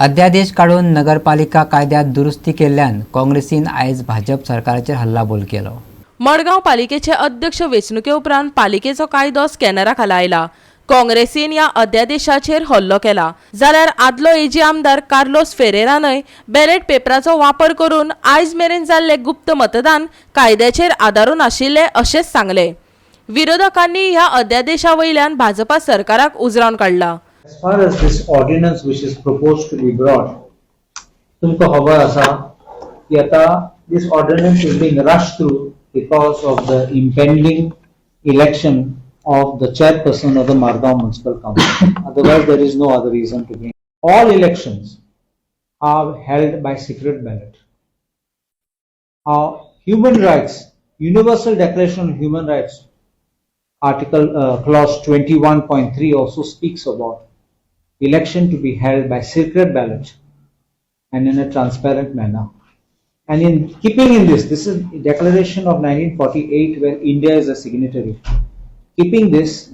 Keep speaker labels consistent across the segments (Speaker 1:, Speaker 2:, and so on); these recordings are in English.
Speaker 1: अध्यादेश काढून नगरपालिका कायद्यात दुरुस्ती केल्यान काँग्रेसीन आयज भाजप सरकाराचेर हल्लाबोल केलो।
Speaker 2: मडगांव पालिकेचे अध्यक्ष वेंचणुके उपरांत पालिकेचो कायदो स्कॅनरा खाला आयला। काँग्रेसीन ह्या अध्यादेशाचेर हल्लो केला जाल्यार आदलो एजी आमदार कार्लोस फेरेरानय बॅलेट पेपराचो वापर करून आयज मेरेन जाल्ले गुप्त मतदान कायद्याचेर आदारून आशिल्ले अशेंच सांगले। विरोधकांनी ह्या अध्यादेशा वयल्यान भाजपा सरकाराक उजरावन काडला।
Speaker 3: As far as this ordinance which is proposed to be brought, तुमको खबर आसा कि आता this ordinance is being rushed through because of the impending election of the chairperson of the Margaon Municipal Council. Otherwise, there is no other reason to bring. All elections are held by secret ballot. Our human rights, Universal Declaration of Human Rights, clause 21.3 also speaks about election to be held by secret ballot and in a transparent manner. And in keeping in this is a declaration of 1948 where India is a signatory. Keeping this,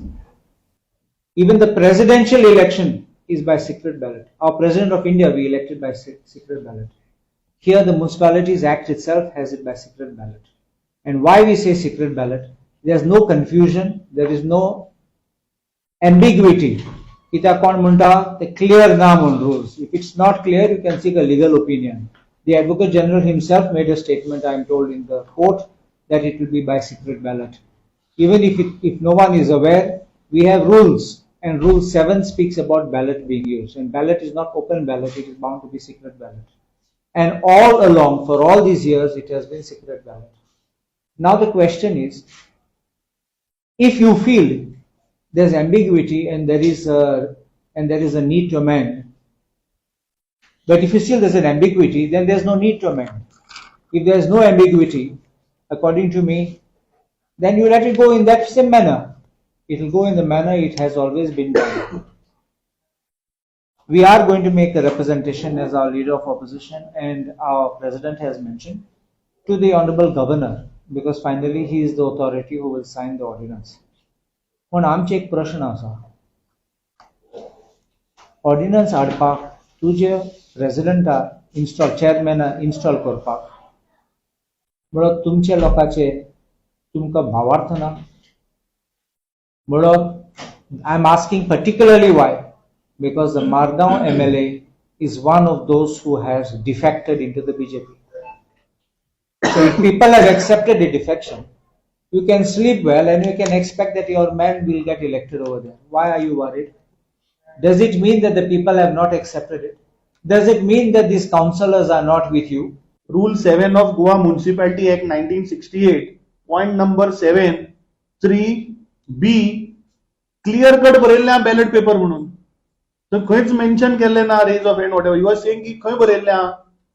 Speaker 3: even the presidential election is by secret ballot. Our President of India we elected by secret ballot. Here the Municipalities Act itself has it by secret ballot. And why we say secret ballot? There is no confusion, there is no ambiguity. Ita kon munta the clear na on rules. If it's not clear, you can seek a legal opinion. The Advocate General himself made a statement, I am told, in the court that it will be by secret ballot. Even if no one is aware, we have rules, and Rule 7 speaks about ballot being used. And ballot is not open ballot, it is bound to be secret ballot. And all along, for all these years, it has been secret ballot. Now the question is, if you feel there's ambiguity and there is a need to amend, but if you feel there's an ambiguity, then there's no need to amend. If there's no ambiguity, according to me, then you let it go in that same manner. It will go in the manner it has always been done. We are going to make a representation as our leader of opposition, and our president has mentioned, to the Honorable Governor, because finally he is the authority who will sign the ordinance. पण आमचे एक प्रश्न आसा, ordnance हाडपाक तुजे रेजिडेंटाक install चेअरमॅनाक install करपाक म्हणून तुमच्या लोकांचे तुमकां भावार्थ ना म्हणून I am asking particularly why because the Margao MLA is one of those who has defected into the BJP. So if people have accepted the defection, you can sleep well and you can expect that your man will get elected over there. Why are you worried? Does it mean that the people have not accepted it? Does it mean that these councillors are not with you?
Speaker 4: Rule 7 of Goa Municipality Act 1968, point number 7, 3B, clear cut बरयल्ल्या ballot paper म्हणून. तर खंयच mention केल्ले ना raise of hand whatever. You are saying की खंय बरयल्ल्या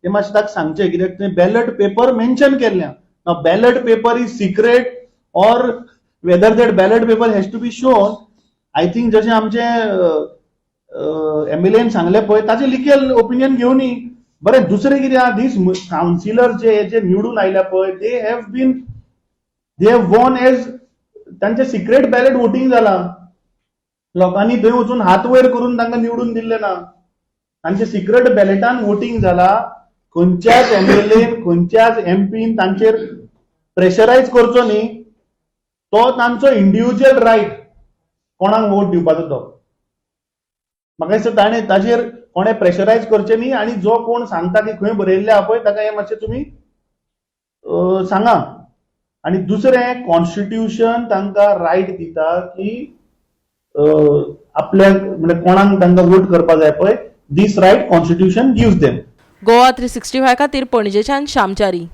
Speaker 4: ते मातशें ताका सांगचें कित्याक थंय बॅलट पेपर मेन्शन केल्ल्या. नाव ballot paper is secret or whether that ballot paper has to be shown. I think जशें आमचे MLA सांगले पळय ताचे लिगल ओपिनियन घेवनी. बरें दुसरें कितें आहा, दीस काउन्सिलर जे निवडून आयल्या पळय दे हॅव वॉन एज तांचे सिक्रेट बॅलेट वोटिंग जाला. लोकांनी थंय वचून हात वयर करून तांकां निवडून दिल्ले ना. तांचे सिक्रेट बॅलेटान वोटिंग जाला. खंयच्याच MLA खंयच्याच MPन तांचेर प्रेशरायज करचो न्ही. तो तांचो इंडिव्हिज्युअल रायट कोणाक वोट दिवपाचो तो. म्हाका दिसता ताणें ताचेर कोणें प्रेशरायज करचें न्ही आनी जो कोण सांगता की खंय बरयल्लें आहा पळय ताका हें मातशें तुमी सांगा. आनी दुसरें कॉन्स्टिट्यूशन तांकां रायट दिता की आपल्याक म्हणजे कोणाक तांकां वोट करपा जाय पळय, this right constitution gives them.
Speaker 2: Goa 365 खातीर पणजेच्यान श्यामचारी.